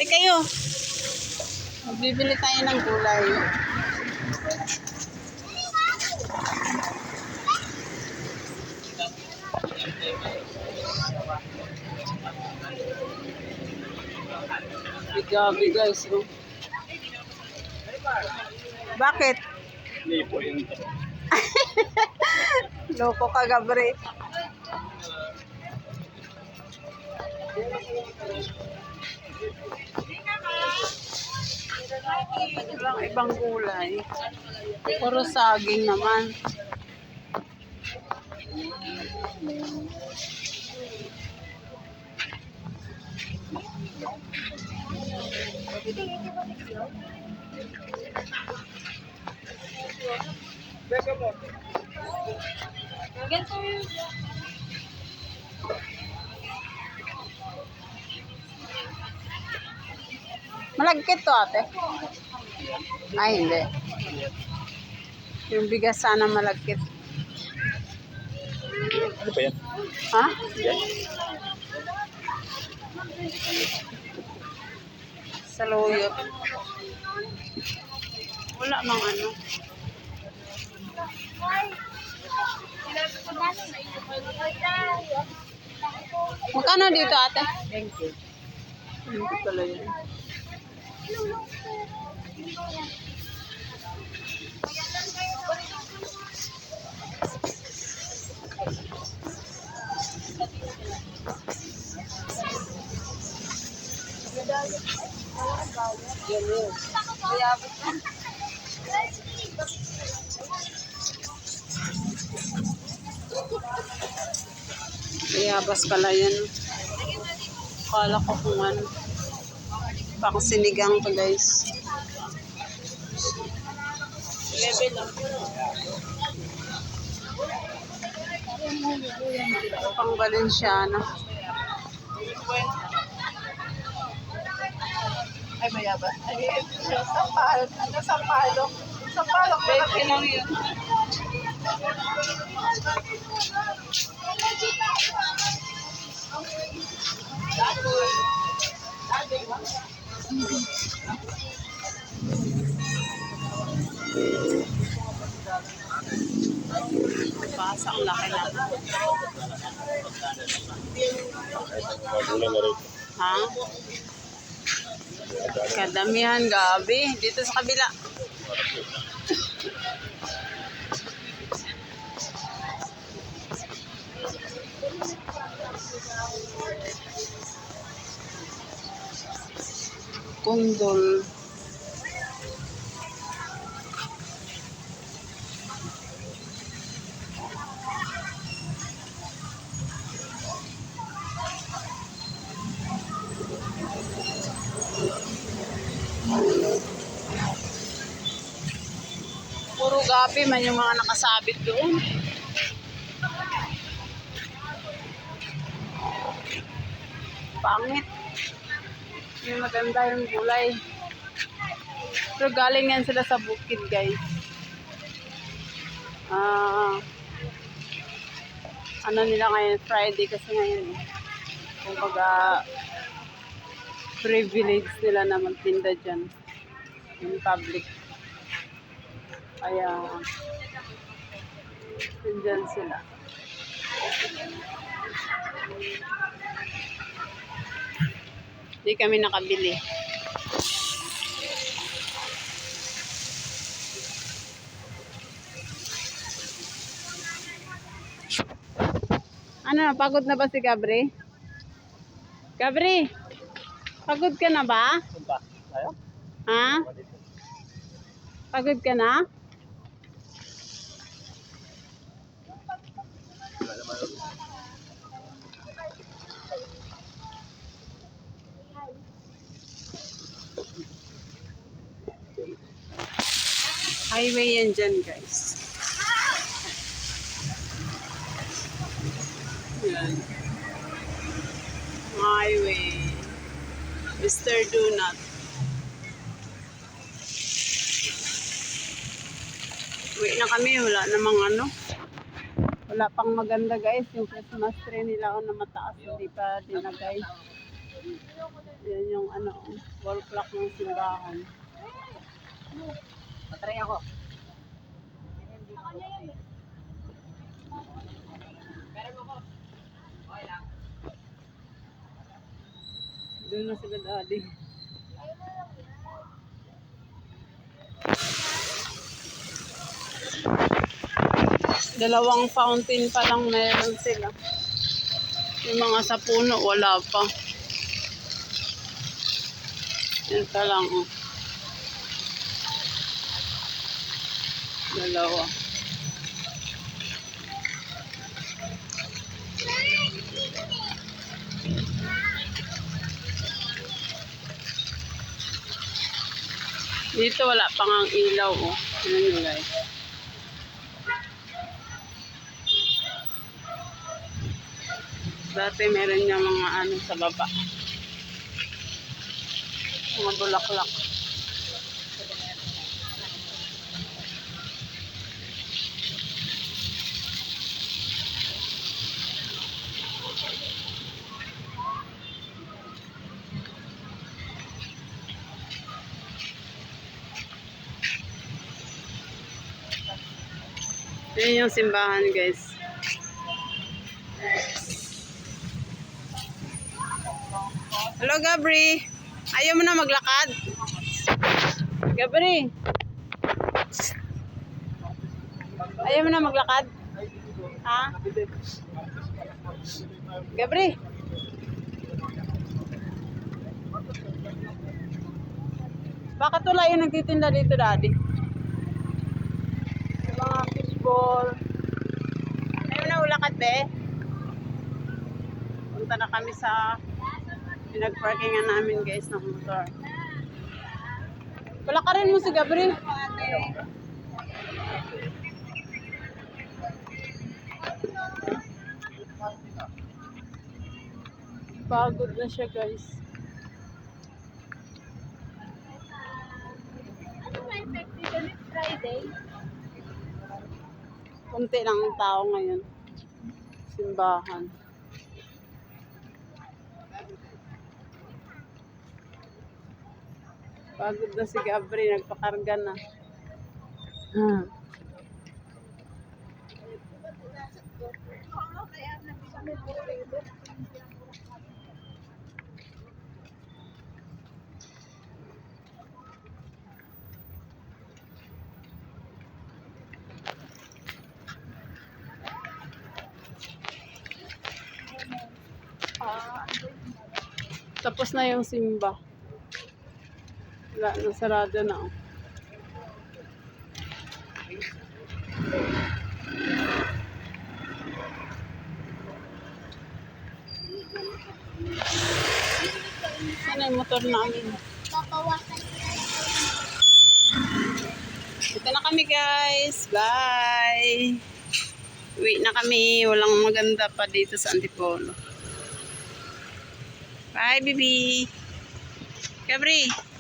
Ate kayo. Magbibili tayo ng gulay. Bigabi guys. Oh. Bakit? Loko ka, Gabre. Walang ibang gulay. Puro saging naman. Malagkit to, ate. Ay, hindi. Yung bigas sana malagkit. Ano pa yan? Ha? Yan? Saluyot. Wala mang ano. Magkano dito, ate? Thank you. Hindi pala yun. Bayabas pala yan. Akala ko kung ano. Pang sinigang to guys. Pang Valenciana. Ay, mayabas. Ay, sampalok. Ano, sampalok? Sampalok. Baby lang yun. Pasang laki lang. Ha? Kadamihan gabi. Dito sa kabila. Kundol. Puro gabi man yung mga nakasabit doon. Pangit. Yung maganda yung gulay. Pero galing yan sila sa bukid guys. Ano nila ngayon, Friday kasi ngayon. Kumbaga, privilege nila na magtinda dyan. In public. Kaya, dyan sila. Hindi kami nakabili. Ano na, pagod na ba si Gabri? Gabri, pagod ka na ba? Ayaw? Ha? Pagod ka na? Highway yan dyan guys. Yan. Highway. Mr. Donut. Uwi na kami. Wala namang ano. Wala pang maganda guys. Yung Christmas tree nila na mataas. Hindi pa dinagay. Yan yung ano, wall clock ng simbahan. Patry ako. Doon na sila daddy. Dalawang fountain pa lang meron sila. Yung mga sa puno, wala pa. Yan pa lang, oh. Dalawa. Dito wala pa nga ang ilaw, oh. Yan yun, guys. Dati meron niya mga ano sa baba. Mga bulaklak. Yan yung simbahan, guys. Hello, Gabri. Ayaw mo na maglakad? Gabri. Ayaw mo na maglakad? Ha? Gabri. Bakit wala yung nagtitinda dito, daddy? Yung mga fishball. Ayaw na ulakad, be? Punta na kami sa pinag-parkingan namin, guys, ng motor. Palakarin mo si Gabri. Pagod na siya, guys. Ano may effective ulit Friday? Kunti lang ang tao ngayon. Simbahan. Pagod na si Gabri, nagpakarga na. Tapos na yung simba. Wala, nasarado na. Oh. Saan yung motor namin? Papawasan. Ito na kami, guys. Bye! Uwi na kami. Walang maganda pa dito sa Antipolo. Bye, baby! Gabri!